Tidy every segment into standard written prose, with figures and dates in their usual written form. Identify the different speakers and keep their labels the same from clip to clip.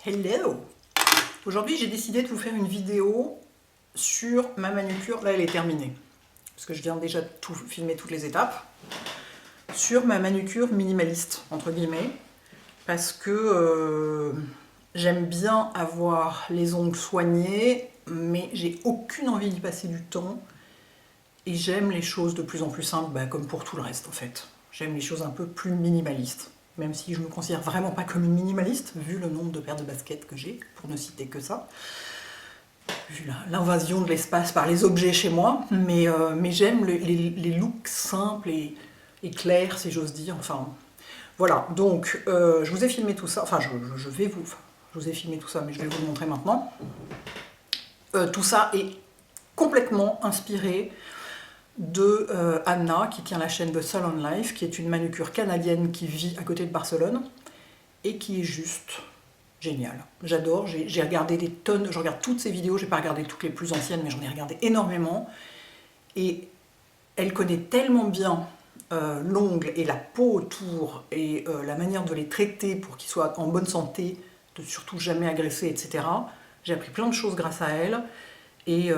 Speaker 1: Hello! Aujourd'hui, j'ai décidé de vous faire une vidéo sur ma manucure. Là, elle est terminée, parce que je viens déjà de tout filmer toutes les étapes. Sur ma manucure minimaliste, entre guillemets, parce que j'aime bien avoir les ongles soignés, mais j'ai aucune envie d'y passer du temps. Et j'aime les choses de plus en plus simples, comme pour tout le reste en fait. J'aime les choses un peu plus minimalistes. Même si je me considère vraiment pas comme une minimaliste, vu le nombre de paires de baskets que j'ai, pour ne citer que ça. Vu l'invasion de l'espace par les objets chez moi. Mais j'aime les looks simples et clairs, si j'ose dire. Enfin, voilà. Donc, je vous ai filmé tout ça. Enfin, je vous ai filmé tout ça, mais je vais vous le montrer maintenant. Tout ça est complètement inspiré de Anna, qui tient la chaîne The Salon Life, qui est une manucure canadienne qui vit à côté de Barcelone et qui est juste géniale. J'adore, j'ai regardé des tonnes, je regarde toutes ses vidéos, j'ai pas regardé toutes les plus anciennes, mais j'en ai regardé énormément. Et elle connaît tellement bien l'ongle et la peau autour et la manière de les traiter pour qu'ils soient en bonne santé, de surtout jamais agresser, etc. J'ai appris plein de choses grâce à elle. Et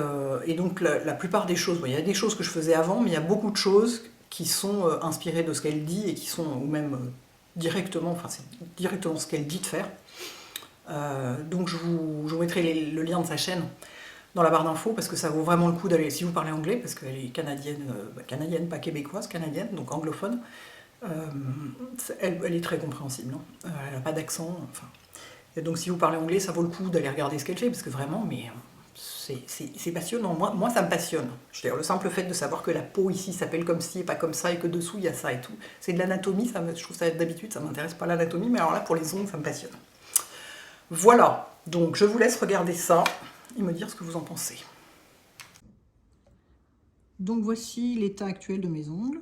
Speaker 1: donc la plupart des choses, il y a des choses que je faisais avant, mais il y a beaucoup de choses qui sont inspirées de ce qu'elle dit et qui sont, ou même directement, enfin c'est directement ce qu'elle dit de faire. Donc je vous mettrai le lien de sa chaîne dans la barre d'infos parce que ça vaut vraiment le coup d'aller, si vous parlez anglais, parce qu'elle est canadienne, canadienne, pas québécoise, canadienne, donc anglophone. Elle est très compréhensible, hein. Elle n'a pas d'accent. Enfin. Et donc si vous parlez anglais, ça vaut le coup d'aller regarder ce qu'elle fait, parce que vraiment, mais c'est passionnant. Moi, ça me passionne. Je veux dire, le simple fait de savoir que la peau ici s'appelle comme ci et pas comme ça, et que dessous il y a ça et tout. C'est de l'anatomie, je trouve ça d'habitude, ça m'intéresse pas l'anatomie, mais alors là, pour les ongles, ça me passionne. Voilà, donc je vous laisse regarder ça et me dire ce que vous en pensez. Donc voici l'état actuel de mes ongles.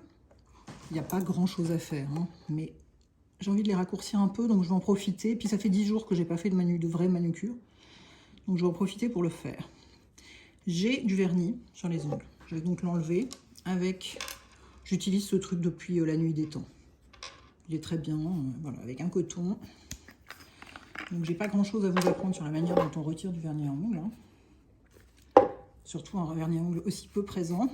Speaker 1: Il n'y a pas grand chose à faire, hein, mais j'ai envie de les raccourcir un peu, donc je vais en profiter. Puis ça fait 10 jours que j'ai pas fait de vraie manucure, donc je vais en profiter pour le faire. J'ai du vernis sur les ongles. Je vais donc l'enlever avec... J'utilise ce truc depuis la nuit des temps. Il est très bien, voilà, avec un coton. Donc j'ai pas grand chose à vous apprendre sur la manière dont on retire du vernis à ongles, hein. Surtout un vernis à ongles aussi peu présent.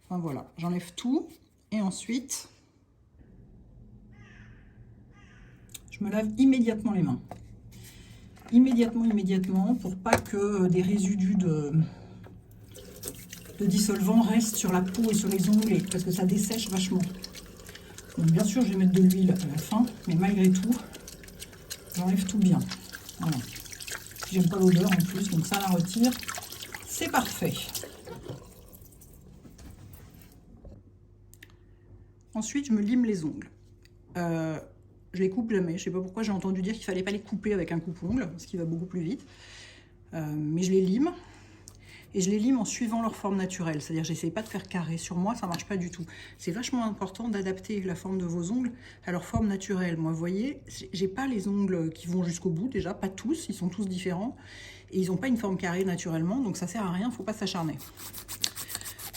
Speaker 1: Enfin voilà, j'enlève tout et ensuite je me lave immédiatement les mains. Immédiatement, pour pas que des résidus de dissolvant restent sur la peau et sur les ongles, parce que ça dessèche vachement. Donc bien sûr, je vais mettre de l'huile à la fin, mais malgré tout, j'enlève tout bien. Voilà. J'aime pas l'odeur en plus, donc ça la retire. C'est parfait. Ensuite, je me lime les ongles. Je les coupe jamais. Je sais pas pourquoi j'ai entendu dire qu'il fallait pas les couper avec un coupe-ongle, ce qui va beaucoup plus vite. Mais je les lime. Et je les lime en suivant leur forme naturelle. C'est-à-dire, j'essaie pas de faire carré. Sur moi, ça marche pas du tout. C'est vachement important d'adapter la forme de vos ongles à leur forme naturelle. Moi, vous voyez, j'ai pas les ongles qui vont jusqu'au bout, déjà. Pas tous, ils sont tous différents. Et ils n'ont pas une forme carrée naturellement, donc ça sert à rien, faut pas s'acharner.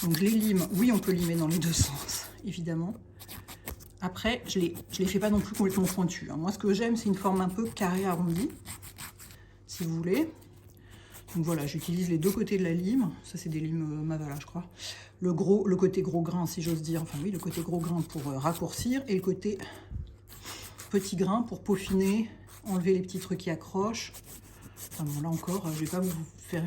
Speaker 1: Donc, je les lime. Oui, on peut limer dans les deux sens, évidemment. Après, je les fais pas non plus complètement pointus, hein. Moi, ce que j'aime, c'est une forme un peu carrée arrondie, si vous voulez. Donc voilà, j'utilise les deux côtés de la lime. Ça, c'est des limes Mavala, je crois. Le côté gros grain, si j'ose dire. Enfin oui, le côté gros grain pour raccourcir. Et le côté petit grain pour peaufiner, enlever les petits trucs qui accrochent. Enfin bon, là encore, je vais pas vous faire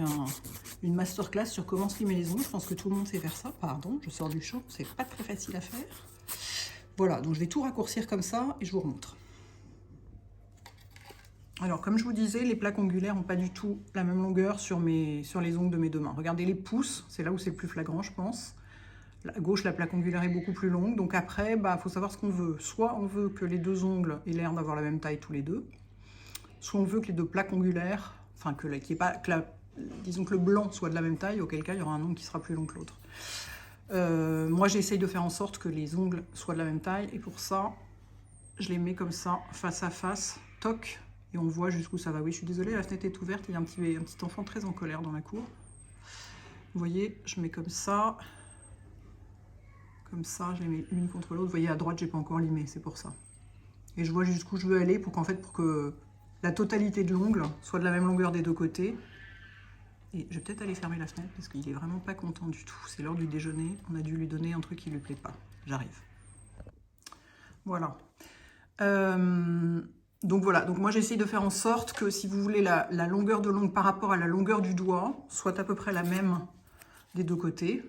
Speaker 1: une masterclass sur comment se limer les ongles. Je pense que tout le monde sait faire ça. Pardon, je sors du champ. C'est pas très facile à faire. Voilà, donc je vais tout raccourcir comme ça et je vous remontre. Alors, comme je vous disais, les plaques ongulaires n'ont pas du tout la même longueur sur les ongles de mes deux mains. Regardez les pouces, c'est là où c'est le plus flagrant, je pense. À gauche, la plaque ongulaire est beaucoup plus longue. Donc après, faut savoir ce qu'on veut. Soit on veut que les deux ongles aient l'air d'avoir la même taille tous les deux. Soit on veut que les deux plaques ongulaires, enfin, disons que le blanc soit de la même taille, auquel cas il y aura un ongle qui sera plus long que l'autre. Moi, j'essaye de faire en sorte que les ongles soient de la même taille. Et pour ça, je les mets comme ça, face à face, toc. Et on voit jusqu'où ça va. Oui, je suis désolée, la fenêtre est ouverte. Il y a un petit enfant très en colère dans la cour. Vous voyez, je mets comme ça. Comme ça, je les mets l'une contre l'autre. Vous voyez, à droite, j'ai pas encore limé, c'est pour ça. Et je vois jusqu'où je veux aller pour qu'en fait, pour que la totalité de l'ongle soit de la même longueur des deux côtés. Et je vais peut-être aller fermer la fenêtre parce qu'il est vraiment pas content du tout. C'est l'heure du déjeuner, on a dû lui donner un truc qui lui plaît pas. J'arrive. Voilà. Donc voilà, donc moi j'essaye de faire en sorte que si vous voulez la longueur de l'ongle par rapport à la longueur du doigt soit à peu près la même des deux côtés.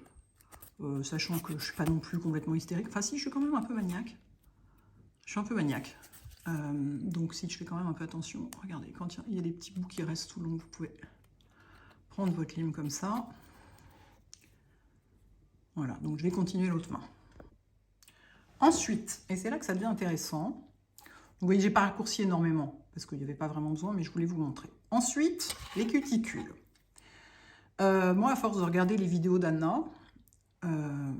Speaker 1: Sachant que je ne suis pas non plus complètement hystérique. Enfin si, je suis quand même un peu maniaque. Je suis un peu maniaque. Donc si je fais quand même un peu attention, regardez, quand il y a des petits bouts qui restent tout longs, vous pouvez prendre votre lime comme ça. Voilà, donc je vais continuer l'autre main. Ensuite, et c'est là que ça devient intéressant, vous voyez, j'ai pas raccourci énormément, parce qu'il n'y avait pas vraiment besoin, mais je voulais vous montrer. Ensuite, les cuticules. Moi, à force de regarder les vidéos d'Anna,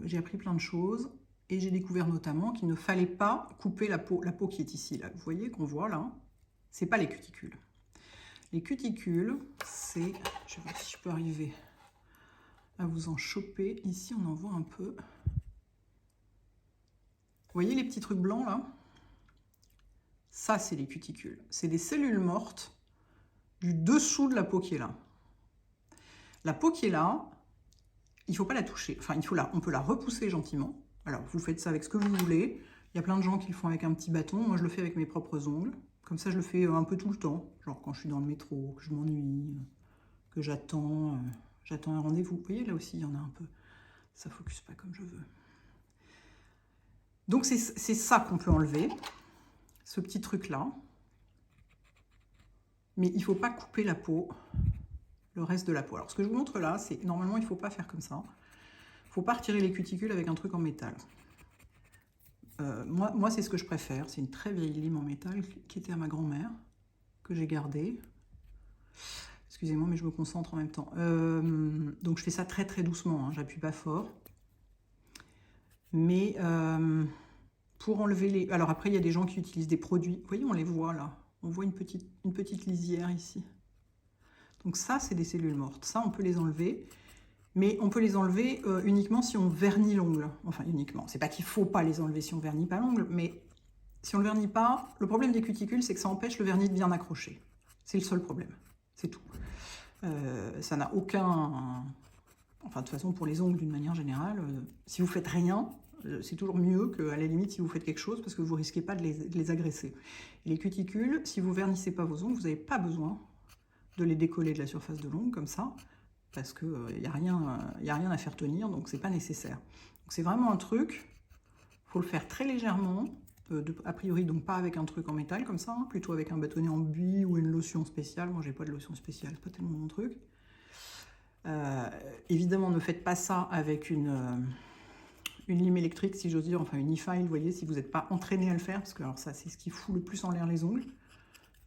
Speaker 1: j'ai appris plein de choses, et j'ai découvert notamment qu'il ne fallait pas couper la peau qui est ici, là. Vous voyez qu'on voit là, c'est pas les cuticules. Les cuticules, c'est, je vais voir si je peux arriver à vous en choper. Ici, on en voit un peu. Vous voyez les petits trucs blancs là? Ça, c'est les cuticules. C'est des cellules mortes du dessous de la peau qui est là. La peau qui est là, il ne faut pas la toucher. Enfin, on peut la repousser gentiment. Alors, vous faites ça avec ce que vous voulez. Il y a plein de gens qui le font avec un petit bâton. Moi, je le fais avec mes propres ongles. Comme ça, je le fais un peu tout le temps. Genre quand je suis dans le métro, que je m'ennuie, que j'attends un rendez-vous. Vous voyez, là aussi, il y en a un peu. Ça ne focus pas comme je veux. Donc, c'est ça qu'on peut enlever. Ce petit truc-là. Mais il ne faut pas couper la peau, le reste de la peau. Alors, ce que je vous montre là, c'est normalement, il ne faut pas faire comme ça. Il ne faut pas retirer les cuticules avec un truc en métal. Moi c'est ce que je préfère. C'est une très vieille lime en métal qui était à ma grand-mère, que j'ai gardée. Excusez-moi, mais je me concentre en même temps. Donc, je fais ça très, très doucement. Hein, j'appuie pas fort. Mais pour enlever les... Alors, après, il y a des gens qui utilisent des produits. Vous voyez, on les voit là. On voit une petite lisière ici. Donc ça, c'est des cellules mortes. Ça, on peut les enlever. Mais on peut les enlever uniquement si on vernit l'ongle. Enfin, uniquement. C'est pas qu'il ne faut pas les enlever si on ne vernit pas l'ongle, mais si on ne le vernit pas, le problème des cuticules, c'est que ça empêche le vernis de bien accrocher. C'est le seul problème. C'est tout. Ça n'a aucun... Enfin, de toute façon, pour les ongles, d'une manière générale, si vous faites rien, c'est toujours mieux qu'à la limite si vous faites quelque chose, parce que vous ne risquez pas de les agresser. Et les cuticules, si vous vernissez pas vos ongles, vous n'avez pas besoin de les décoller de la surface de l'ongle, comme ça, parce qu'il n'y a rien à faire tenir, donc c'est pas nécessaire. Donc c'est vraiment un truc, il faut le faire très légèrement, a priori donc pas avec un truc en métal comme ça, hein, plutôt avec un bâtonnet en buis ou une lotion spéciale. Moi j'ai pas de lotion spéciale, c'est pas tellement mon truc. Évidemment ne faites pas ça avec une lime électrique si j'ose dire, enfin une e-file, vous voyez, si vous n'êtes pas entraîné à le faire, parce que alors ça c'est ce qui fout le plus en l'air les ongles,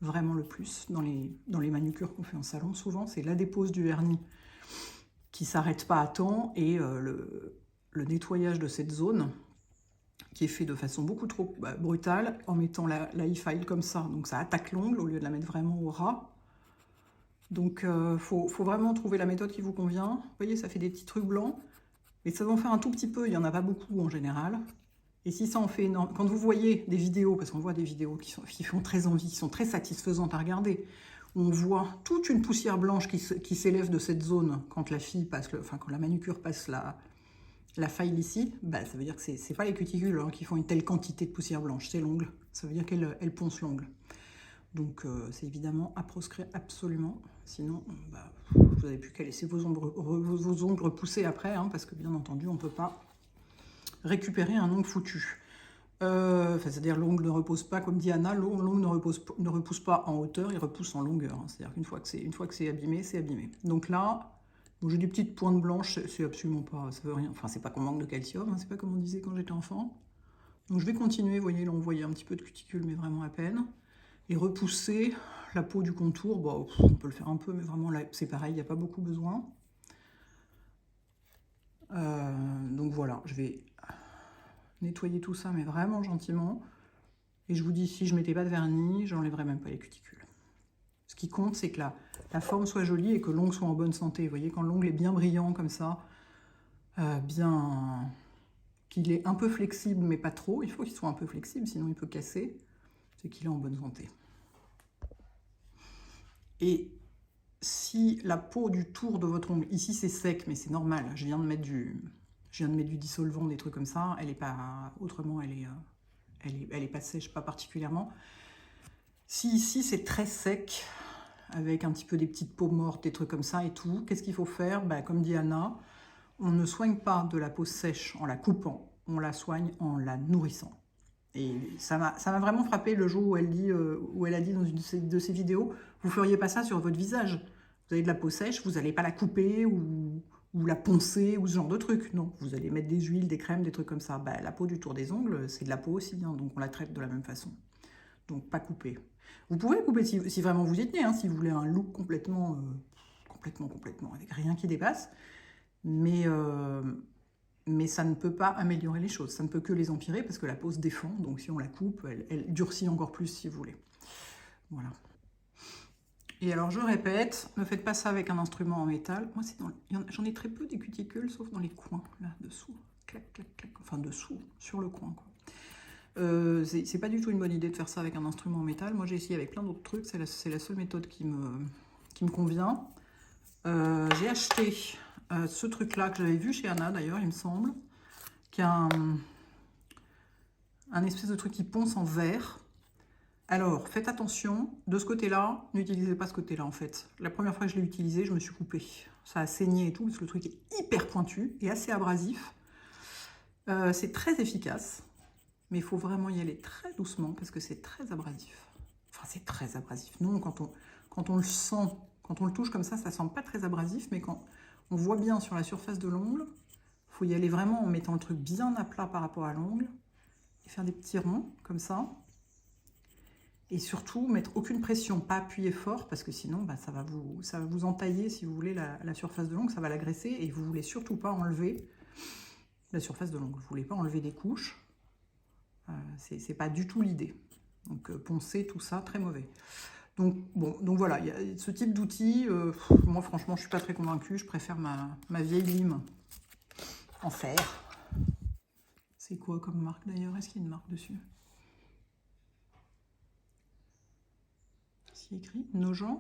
Speaker 1: vraiment le plus, dans les manucures qu'on fait en salon souvent, c'est la dépose du vernis qui s'arrête pas à temps et le nettoyage de cette zone qui est fait de façon beaucoup trop brutale en mettant la e-file comme ça. Donc ça attaque l'ongle au lieu de la mettre vraiment au ras. Donc faut vraiment trouver la méthode qui vous convient. Vous voyez, ça fait des petits trucs blancs, mais ça va en faire un tout petit peu, il n'y en a pas beaucoup en général. Et si ça en fait énorme, quand vous voyez des vidéos, parce qu'on voit des vidéos qui font très envie, qui sont très satisfaisantes à regarder, on voit toute une poussière blanche qui s'élève de cette zone quand la fille passe, quand la manucure passe la faille ici, bah, ça veut dire que c'est pas les cuticules hein, qui font une telle quantité de poussière blanche, c'est l'ongle. Ça veut dire qu'elle ponce l'ongle. Donc c'est évidemment à proscrire absolument, sinon bah, vous n'avez plus qu'à laisser vos ongles repousser après, hein, parce que bien entendu on ne peut pas récupérer un ongle foutu. C'est-à-dire l'ongle ne repose pas, comme dit Anna, l'ongle ne repousse pas en hauteur, il repousse en longueur. Hein. C'est-à-dire qu'une fois que c'est abîmé, c'est abîmé. Donc là, j'ai des petites pointes blanches, c'est absolument pas, ça veut rien. Enfin, c'est pas qu'on manque de calcium, hein, c'est pas comme on disait quand j'étais enfant. Donc je vais continuer, vous voyez, là on voyait un petit peu de cuticule, mais vraiment à peine. Et repousser la peau du contour, bah, on peut le faire un peu, mais vraiment là, c'est pareil, il n'y a pas beaucoup besoin. Donc voilà, je vais nettoyer tout ça, mais vraiment gentiment. Et je vous dis, si je ne mettais pas de vernis, j'enlèverais même pas les cuticules. Ce qui compte, c'est que la forme soit jolie et que l'ongle soit en bonne santé. Vous voyez, quand l'ongle est bien brillant comme ça, qu'il est un peu flexible, mais pas trop, il faut qu'il soit un peu flexible, sinon il peut casser, c'est qu'il est en bonne santé. Et si la peau du tour de votre ongle, ici c'est sec, mais c'est normal, je viens de mettre du dissolvant, des trucs comme ça, elle est pas, autrement elle est pas sèche, pas particulièrement. Si ici c'est très sec, avec un petit peu des petites peaux mortes, des trucs comme ça et tout, qu'est-ce qu'il faut faire? Bah, comme dit Anna, on ne soigne pas de la peau sèche en la coupant, on la soigne en la nourrissant. Et ça m'a vraiment frappé le jour où elle a dit dans une de ses vidéos, vous feriez pas ça sur votre visage. Vous avez de la peau sèche, vous n'allez pas la couper ou la poncer ou ce genre de truc. Non, vous allez mettre des huiles, des crèmes, des trucs comme ça. Bah, la peau du tour des ongles, c'est de la peau aussi, hein, donc on la traite de la même façon. Donc pas couper. Vous pouvez couper si vraiment vous y tenez, hein, si vous voulez un look complètement, avec rien qui dépasse. Mais ça ne peut pas améliorer les choses, ça ne peut que les empirer parce que la peau se défend, donc si on la coupe, elle durcit encore plus si vous voulez. Voilà. Et alors je répète, ne faites pas ça avec un instrument en métal. Moi, j'en ai très peu des cuticules, sauf dans les coins, là, dessous. Clac, clac, clac. Enfin, dessous, sur le coin, quoi. C'est pas du tout une bonne idée de faire ça avec un instrument en métal. Moi, j'ai essayé avec plein d'autres trucs, c'est la seule méthode qui me convient. J'ai acheté ce truc-là que j'avais vu chez Anna, d'ailleurs, il me semble, qui a un espèce de truc qui ponce en verre. Alors, faites attention, de ce côté-là, n'utilisez pas ce côté-là, en fait. La première fois que je l'ai utilisé, je me suis coupée. Ça a saigné et tout, parce que le truc est hyper pointu et assez abrasif. C'est très efficace, mais il faut vraiment y aller très doucement, parce que c'est très abrasif. Enfin, c'est très abrasif. Non, quand on le sent, quand on le touche comme ça sent pas très abrasif, mais quand on voit bien sur la surface de l'ongle, il faut y aller vraiment en mettant le truc bien à plat par rapport à l'ongle, et faire des petits ronds, comme ça. Et surtout, mettre aucune pression, pas appuyer fort, parce que sinon, bah, ça va vous entailler, si vous voulez, la surface de l'ongle, ça va l'agresser, et vous ne voulez surtout pas enlever la surface de l'ongle. Vous ne voulez pas enlever des couches. C'est pas du tout l'idée. Donc, poncer, tout ça, très mauvais. Donc, bon, donc voilà, il y a ce type d'outil, moi, franchement, je ne suis pas très convaincue. Je préfère ma vieille lime en fer. C'est quoi comme marque, d'ailleurs? Est-ce qu'il y a une marque dessus? C'est écrit Nogent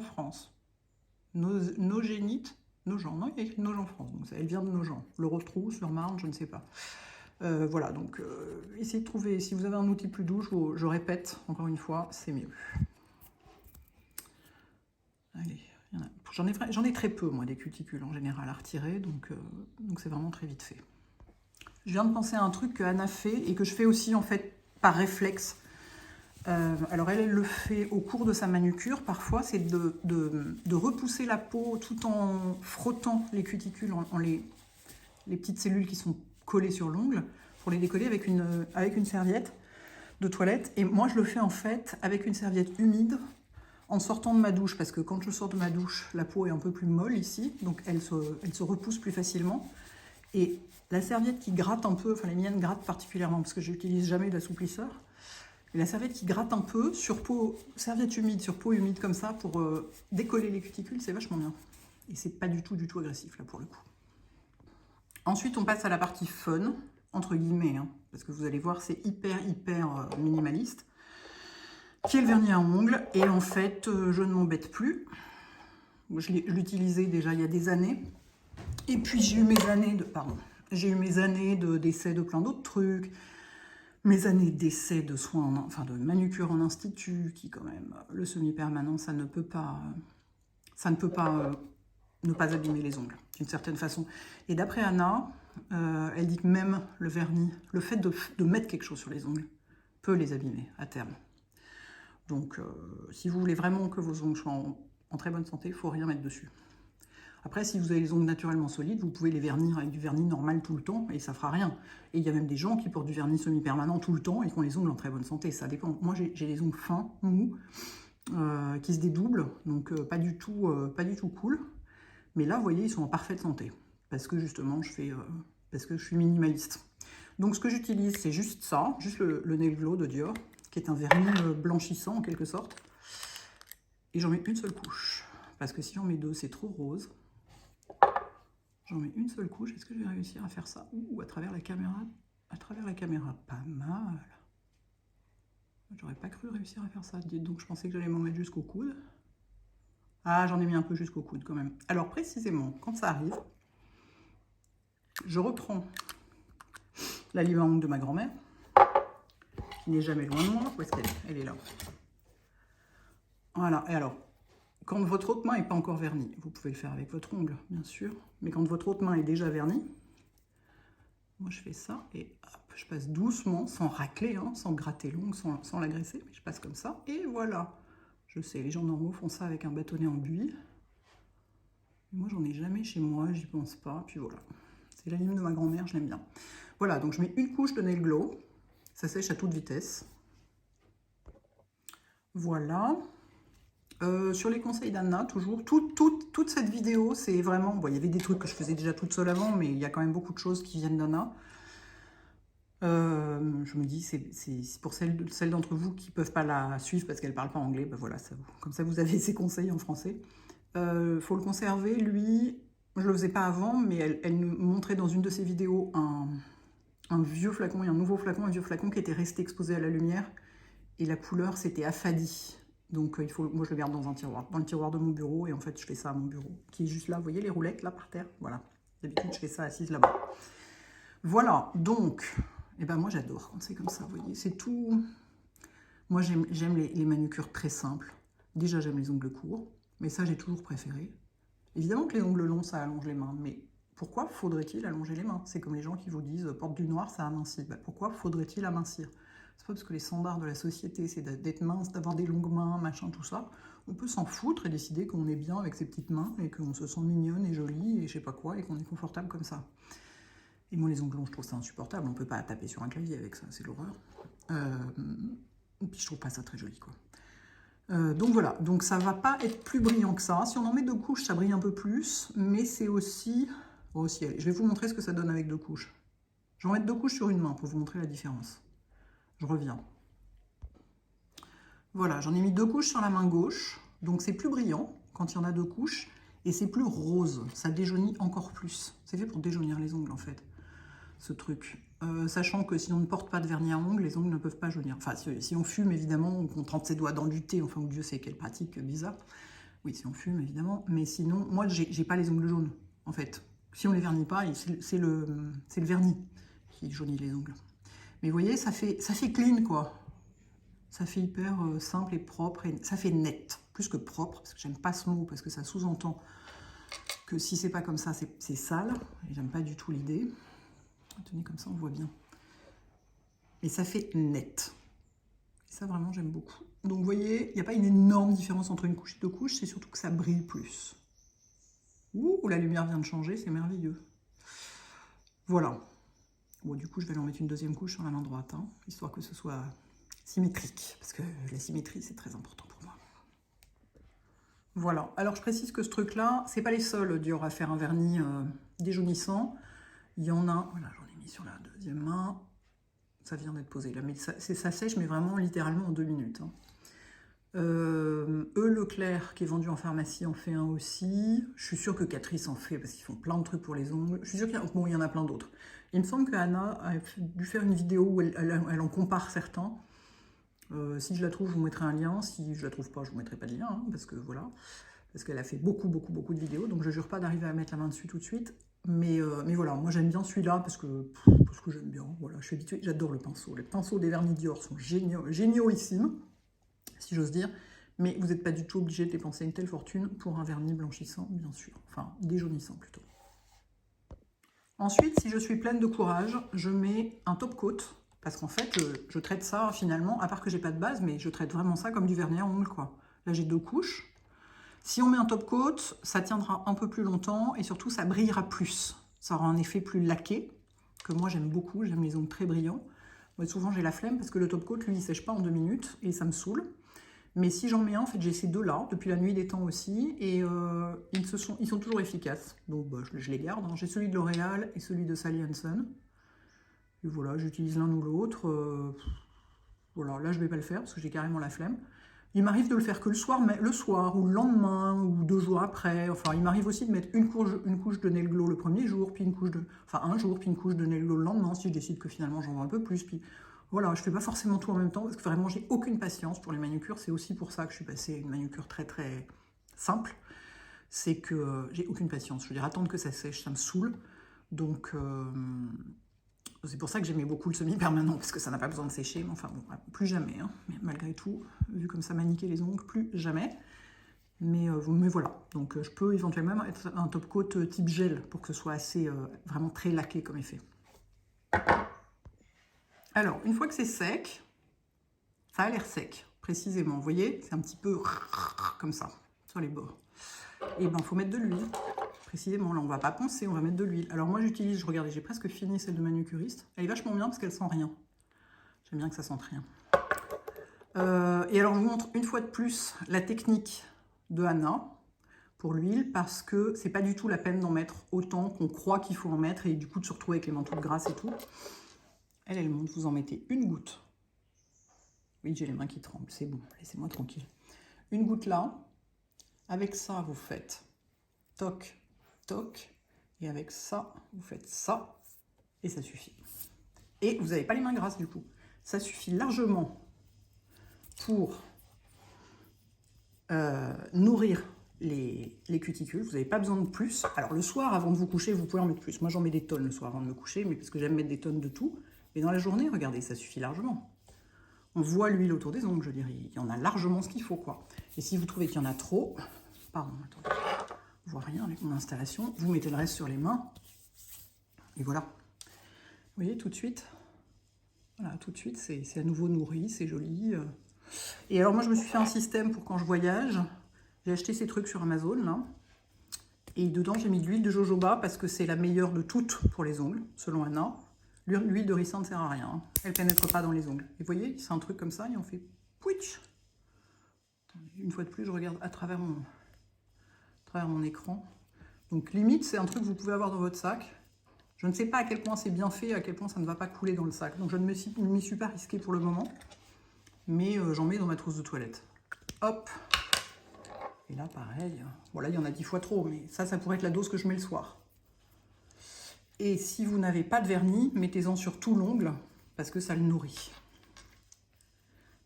Speaker 1: France. Nogénite, Nogent. Non, il y a écrit Nogent France. Donc elle vient de Nogent. Le Rotrou, sur Marne, je ne sais pas. Voilà, donc essayez de trouver. Si vous avez un outil plus doux, je répète encore une fois, c'est mieux. Allez, j'en ai très peu, moi, des cuticules en général à retirer, donc c'est vraiment très vite fait. Je viens de penser à un truc que Anna fait et que je fais aussi en fait par réflexe. Alors elle le fait au cours de sa manucure, parfois, c'est de repousser la peau tout en frottant les cuticules, les petites cellules qui sont collées sur l'ongle, pour les décoller avec une serviette de toilette. Et moi je le fais en fait avec une serviette humide, en sortant de ma douche, parce que quand je sors de ma douche, la peau est un peu plus molle ici, donc elle se repousse plus facilement. Et la serviette qui gratte un peu, enfin les miennes grattent particulièrement, parce que je n'utilise jamais d'assouplisseur, et la serviette qui gratte un peu, sur peau, serviette humide, sur peau humide comme ça, pour décoller les cuticules, c'est vachement bien. Et c'est pas du tout agressif, là, pour le coup. Ensuite, on passe à la partie fun, entre guillemets, hein, parce que vous allez voir, c'est hyper minimaliste, qui est le vernis à ongles. Et en fait, je ne m'embête plus. Je l'utilisais déjà il y a des années. Et puis, j'ai eu mes années d'essais de plein d'autres trucs. Mes années d'essais de soins, de manucure en institut, qui quand même, le semi-permanent, ça ne peut pas ne pas abîmer les ongles, d'une certaine façon. Et d'après Anna, elle dit que même le vernis, le fait de mettre quelque chose sur les ongles, peut les abîmer à terme. Donc, si vous voulez vraiment que vos ongles soient en très bonne santé, il ne faut rien mettre dessus. Après, si vous avez les ongles naturellement solides, vous pouvez les vernir avec du vernis normal tout le temps et ça fera rien. Et il y a même des gens qui portent du vernis semi-permanent tout le temps et qui ont les ongles en très bonne santé. Ça dépend. Moi, j'ai les ongles fins, mous, qui se dédoublent, donc pas du tout cool. Mais là, vous voyez, ils sont en parfaite santé. Parce que justement, parce que je suis minimaliste. Donc ce que j'utilise, c'est juste ça, juste le Nail Glow de Dior, qui est un vernis blanchissant en quelque sorte. Et j'en mets une seule couche. Parce que si j'en mets deux, c'est trop rose. J'en mets une seule couche. Est-ce que je vais réussir à faire ça? Ouh, à travers la caméra. À travers la caméra, pas mal. J'aurais pas cru réussir à faire ça. Donc je pensais que j'allais m'en mettre jusqu'au coude. Ah, j'en ai mis un peu jusqu'au coude quand même. Alors précisément, quand ça arrive, je reprends la lime à ongles de ma grand-mère, qui n'est jamais loin de moi. Où est-ce qu'elle est? Elle est là. Voilà, et alors, quand votre autre main n'est pas encore vernie, vous pouvez le faire avec votre ongle, bien sûr, mais quand votre autre main est déjà vernie, moi je fais ça, et hop, je passe doucement, sans racler, hein, sans gratter l'ongle, sans l'agresser, mais je passe comme ça, et voilà. Je sais, les gens normaux font ça avec un bâtonnet en buis. Moi, j'en ai jamais chez moi, j'y pense pas, puis voilà. C'est la lime de ma grand-mère, je l'aime bien. Voilà, donc je mets une couche de Nail Glow, ça sèche à toute vitesse. Voilà. Sur les conseils d'Anna, toujours, toute cette vidéo, c'est vraiment... Bon, il y avait des trucs que je faisais déjà toute seule avant, mais il y a quand même beaucoup de choses qui viennent d'Anna. Je me dis, c'est pour celles d'entre vous qui ne peuvent pas la suivre parce qu'elle ne parle pas anglais, ben voilà, comme ça vous avez ses conseils en français. Faut le conserver, lui, je ne le faisais pas avant, mais elle nous montrait dans une de ses vidéos un vieux flacon et un nouveau flacon, un vieux flacon qui était resté exposé à la lumière, et la couleur s'était affadie. Donc moi je le garde dans un tiroir, dans le tiroir de mon bureau, et en fait je fais ça à mon bureau, qui est juste là, vous voyez les roulettes là par terre, voilà. D'habitude je fais ça assise là-bas. Voilà, donc, et ben moi j'adore quand c'est comme ça, vous voyez, c'est tout. Moi j'aime les manucures très simples. Déjà j'aime les ongles courts, mais ça j'ai toujours préféré. Évidemment que les ongles longs ça allonge les mains, mais pourquoi faudrait-il allonger les mains? C'est comme les gens qui vous disent porte du noir ça amincit. Ben, pourquoi faudrait-il amincir? C'est pas parce que les standards de la société, c'est d'être mince, d'avoir des longues mains, machin, tout ça. On peut s'en foutre et décider qu'on est bien avec ses petites mains et qu'on se sent mignonne et jolie et je sais pas quoi et qu'on est confortable comme ça. Et moi, les ongles longs, je trouve ça insupportable. On peut pas taper sur un clavier avec ça, c'est l'horreur. Et puis je trouve pas ça très joli, quoi. Donc voilà, donc ça va pas être plus brillant que ça. Si on en met 2 couches, ça brille un peu plus, mais c'est aussi... Oh ciel, je vais vous montrer ce que ça donne avec 2 couches. Je vais en mettre 2 couches sur une main pour vous montrer la différence. Je reviens. Voilà, j'en ai mis 2 couches sur la main gauche, donc c'est plus brillant quand il y en a 2 couches, et c'est plus rose, ça déjaunit encore plus. C'est fait pour déjaunir les ongles en fait, ce truc. Sachant que si on ne porte pas de vernis à ongles, les ongles ne peuvent pas jaunir. Enfin, si on fume évidemment, ou qu'on trempe ses doigts dans du thé, enfin, ou Dieu sait quelle pratique bizarre. Oui, si on fume évidemment, mais sinon, moi j'ai pas les ongles jaunes en fait. Si on les vernit pas, c'est le vernis qui jaunit les ongles. Mais vous voyez, ça fait clean, quoi. Ça fait hyper simple et propre, et ça fait net, plus que propre, parce que j'aime pas ce mot, parce que ça sous-entend que si c'est pas comme ça, c'est sale, et j'aime pas du tout l'idée. Tenez, comme ça, on voit bien. Et ça fait net. Et ça, vraiment, j'aime beaucoup. Donc, vous voyez, il n'y a pas une énorme différence entre une couche et 2 couches, c'est surtout que ça brille plus. Ouh, la lumière vient de changer, c'est merveilleux. Voilà. Bon, du coup, je vais en mettre une 2e couche sur la main droite, hein, histoire que ce soit symétrique, parce que la symétrie, c'est très important pour moi. Voilà. Alors, je précise que ce truc-là, c'est pas les seuls durs à faire un vernis déjaunissant. Il y en a, voilà, j'en ai mis sur la 2e main. Ça vient d'être posé là, mais ça sèche, mais vraiment littéralement en 2 minutes. Hein. Leclerc, qui est vendu en pharmacie, en fait un aussi. Je suis sûre que Catrice en fait, parce qu'ils font plein de trucs pour les ongles. Je suis sûre qu'il y en a plein d'autres. Il me semble qu'Anna a dû faire une vidéo où elle en compare certains. Si je la trouve, je vous mettrai un lien. Si je la trouve pas, je vous mettrai pas de lien, hein, parce que voilà. Parce qu'elle a fait beaucoup de vidéos, donc je jure pas d'arriver à mettre la main dessus tout de suite. Mais voilà, moi j'aime bien celui-là parce que j'aime bien. Voilà, je suis habituée, j'adore le pinceau. Les pinceaux des vernis Dior sont géniaux-issimes, si j'ose dire. Mais vous n'êtes pas du tout obligé de dépenser une telle fortune pour un vernis blanchissant, bien sûr. Enfin, déjaunissant plutôt. Ensuite, si je suis pleine de courage, je mets un top coat. Parce qu'en fait, je traite ça finalement, à part que j'ai pas de base, mais je traite vraiment ça comme du vernis à ongles, quoi. Là, j'ai 2 couches. Si on met un top coat, ça tiendra un peu plus longtemps et surtout, ça brillera plus. Ça aura un effet plus laqué, que moi, j'aime beaucoup. J'aime les ongles très brillants. Moi, souvent, j'ai la flemme parce que le top coat, lui, il sèche pas en 2 minutes et ça me saoule. Mais si j'en mets un, en fait, j'ai ces 2-là, depuis la nuit des temps aussi, et ils sont toujours efficaces. Donc, bah, je les garde. Hein. J'ai celui de L'Oréal et celui de Sally Hansen. Et voilà, j'utilise l'un ou l'autre. Voilà, là, je ne vais pas le faire parce que j'ai carrément la flemme. Il m'arrive de le faire que le soir ou le lendemain ou 2 jours après. Enfin, il m'arrive aussi de mettre une couche de Nail Glow le premier jour, puis un jour, puis une couche de Nail Glow le lendemain, si je décide que finalement j'en veux un peu plus. Puis voilà, je ne fais pas forcément tout en même temps parce que vraiment, j'ai aucune patience pour les manucures. C'est aussi pour ça que je suis passée à une manucure très très simple, c'est que j'ai aucune patience. Je veux dire, attendre que ça sèche, ça me saoule. Donc, c'est pour ça que j'aimais beaucoup le semi-permanent, parce que ça n'a pas besoin de sécher. Mais enfin, bon, plus jamais, hein. Mais malgré tout, vu comme ça m'a niqué les ongles, plus jamais. Mais voilà. Donc, je peux éventuellement mettre un top coat type gel pour que ce soit assez, vraiment très laqué comme effet. Alors, une fois que c'est sec, ça a l'air sec, précisément. Vous voyez, c'est un petit peu comme ça, sur les bords. Et ben, il faut mettre de l'huile. Précisément, là, on va pas poncer, on va mettre de l'huile. Alors moi, j'utilise, regardez, j'ai presque fini celle de manucuriste. Elle est vachement bien parce qu'elle sent rien. J'aime bien que ça sente rien. Et alors, je vous montre une fois de plus la technique de Anna pour l'huile, parce que c'est pas du tout la peine d'en mettre autant qu'on croit qu'il faut en mettre, et du coup de se retrouver avec les manteaux de grasse et tout. Elle montre, vous en mettez une goutte. Oui, j'ai les mains qui tremblent, c'est bon, laissez-moi tranquille. Une goutte là. Avec ça, vous faites toc, toc, et avec ça, vous faites ça, et ça suffit. Et vous n'avez pas les mains grasses du coup. Ça suffit largement pour nourrir les cuticules. Vous n'avez pas besoin de plus. Alors le soir, avant de vous coucher, vous pouvez en mettre plus. Moi, j'en mets des tonnes le soir avant de me coucher, mais parce que j'aime mettre des tonnes de tout. Mais dans la journée, regardez, ça suffit largement. On voit l'huile autour des ongles, je dirais. Il y en a largement ce qu'il faut, quoi. Et si vous trouvez qu'il y en a trop, pardon, attendez, on voit rien avec mon installation, vous mettez le reste sur les mains. Et voilà. Vous voyez, tout de suite, voilà, tout de suite, c'est à nouveau nourri, c'est joli. Et alors, moi, je me suis fait un système pour quand je voyage. J'ai acheté ces trucs sur Amazon, là. Et dedans, j'ai mis de l'huile de jojoba parce que c'est la meilleure de toutes pour les ongles, selon Anna. L'huile de ricin ne sert à rien. Hein. Elle ne pénètre pas dans les ongles. Et vous voyez, c'est un truc comme ça et on fait pouitch. Une fois de plus, je regarde à travers mon écran. Donc, limite, c'est un truc que vous pouvez avoir dans votre sac. Je ne sais pas à quel point c'est bien fait, à quel point ça ne va pas couler dans le sac. Donc, je ne m'y suis pas risquée pour le moment. Mais j'en mets dans ma trousse de toilette. Hop. Et là, pareil. Bon, là, il y en a 10 fois trop, mais ça pourrait être la dose que je mets le soir. Et si vous n'avez pas de vernis, mettez-en sur tout l'ongle, parce que ça le nourrit.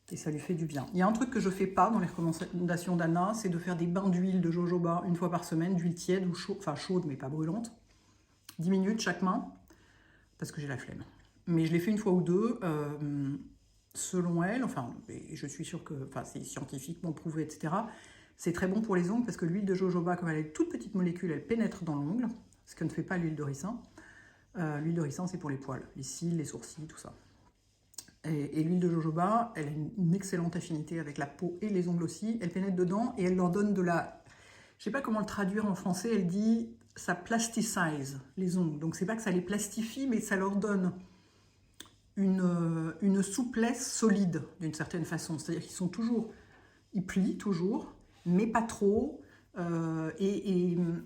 Speaker 1: Et ça lui fait du bien. Il y a un truc que je ne fais pas dans les recommandations d'Anna, c'est de faire des bains d'huile de jojoba une fois par semaine, d'huile tiède ou chaude, enfin chaude, mais pas brûlante. 10 minutes chaque main, parce que j'ai la flemme. Mais je l'ai fait une fois ou deux, selon elle, enfin, je suis sûre que c'est scientifiquement prouvé, etc. C'est très bon pour les ongles, parce que l'huile de jojoba, comme elle a une toute petite molécule, elle pénètre dans l'ongle, ce que ne fait pas l'huile de ricin. L'huile de ricin, c'est pour les poils, les cils, les sourcils, tout ça. Et l'huile de jojoba, elle a une excellente affinité avec la peau et les ongles aussi. Elle pénètre dedans et elle leur donne de la... Je ne sais pas comment le traduire en français, elle dit ça plasticise les ongles. Donc c'est pas que ça les plastifie, mais ça leur donne une souplesse solide d'une certaine façon. C'est-à-dire qu'ils sont toujours... Ils plient toujours, mais pas trop. Et il ne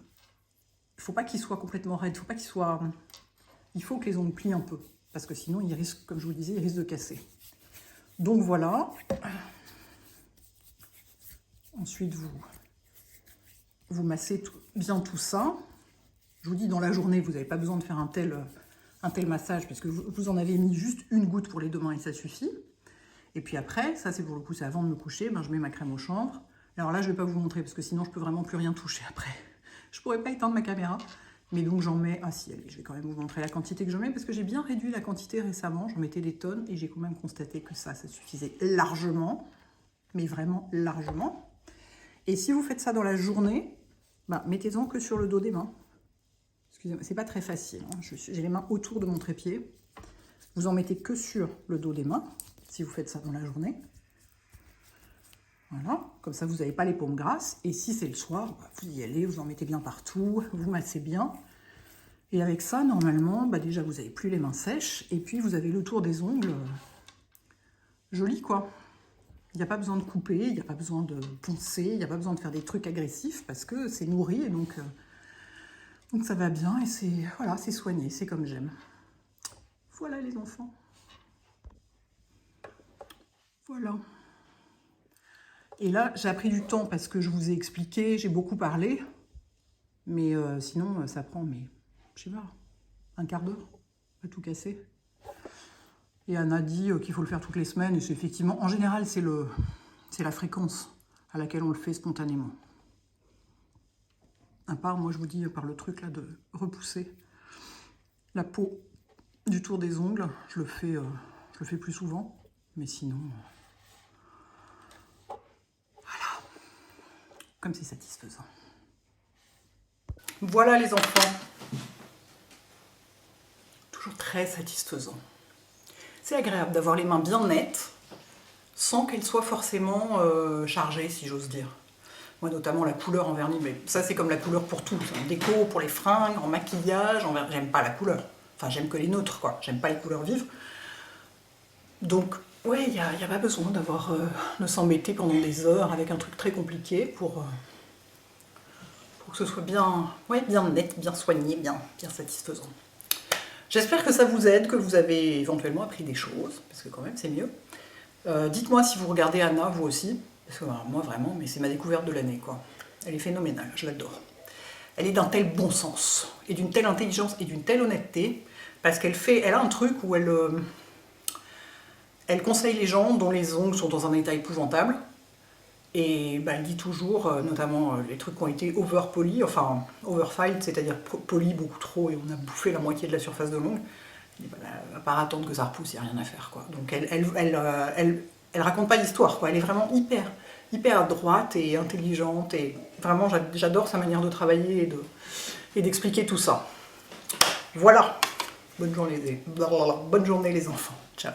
Speaker 1: faut pas qu'ils soient complètement raides, il faut que les ongles plient un peu, parce que sinon, ils risquent, comme je vous le disais, ils risquent de casser. Donc voilà. Ensuite, vous massez bien tout ça. Je vous dis, dans la journée, vous n'avez pas besoin de faire un tel massage, parce que vous en avez mis juste une goutte pour les 2 mains et ça suffit. Et puis après, ça c'est pour le coup, c'est avant de me coucher, je mets ma crème au chanvre. Alors là, je ne vais pas vous montrer, parce que sinon, je peux vraiment plus rien toucher après. Je ne pourrais pas éteindre ma caméra. Mais donc j'en mets... Ah si, allez, je vais quand même vous montrer la quantité que je mets, parce que j'ai bien réduit la quantité récemment. J'en mettais des tonnes, et j'ai quand même constaté que ça suffisait largement. Mais vraiment largement. Et si vous faites ça dans la journée, mettez-en que sur le dos des mains. Excusez-moi, c'est pas très facile. Hein. J'ai les mains autour de mon trépied. Vous en mettez que sur le dos des mains, si vous faites ça dans la journée. Voilà, comme ça vous n'avez pas les paumes grasses. Et si c'est le soir, vous y allez, vous en mettez bien partout, vous massez bien. Et avec ça, normalement, déjà vous n'avez plus les mains sèches. Et puis vous avez le tour des ongles joli, quoi. Il n'y a pas besoin de couper, il n'y a pas besoin de poncer, il n'y a pas besoin de faire des trucs agressifs, parce que c'est nourri, et donc ça va bien, et c'est soigné, c'est comme j'aime. Voilà les enfants. Voilà. Et là, j'ai pris du temps parce que je vous ai expliqué, j'ai beaucoup parlé. Mais sinon, ça prend, je sais pas, un quart d'heure à tout casser. Et Anna dit qu'il faut le faire toutes les semaines. Et c'est effectivement, en général, c'est la fréquence à laquelle on le fait spontanément. À part, moi je vous dis, par le truc là de repousser la peau du tour des ongles, je le fais plus souvent, mais sinon, voilà, comme c'est satisfaisant. Voilà les enfants, toujours très satisfaisant. C'est agréable d'avoir les mains bien nettes, sans qu'elles soient forcément chargées, si j'ose dire. Moi, notamment la couleur en vernis, mais ça c'est comme la couleur pour tout, en déco, pour les fringues, en maquillage, j'aime pas la couleur. Enfin, j'aime que les neutres, quoi. J'aime pas les couleurs vives. Donc, ouais, il n'y a pas besoin de s'embêter pendant des heures avec un truc très compliqué pour que ce soit bien, ouais, bien net, bien soigné, bien satisfaisant. J'espère que ça vous aide, que vous avez éventuellement appris des choses, parce que quand même c'est mieux. Dites-moi si vous regardez Anna, vous aussi, parce que moi vraiment, mais c'est ma découverte de l'année, quoi. Elle est phénoménale, je l'adore. Elle est d'un tel bon sens, et d'une telle intelligence, et d'une telle honnêteté, parce elle a un truc où elle conseille les gens dont les ongles sont dans un état épouvantable, et bah, elle dit toujours, notamment les trucs qui ont été overpolis, enfin overfiled, c'est-à-dire polis beaucoup trop, et on a bouffé la moitié de la surface de l'ongle. Bah, à part attendre que ça repousse, il n'y a rien à faire, quoi. Donc elle raconte pas d'histoire, quoi. Elle est vraiment hyper droite et intelligente, et vraiment j'adore sa manière de travailler et d'expliquer tout ça. Voilà. Bonne journée les enfants. Ciao.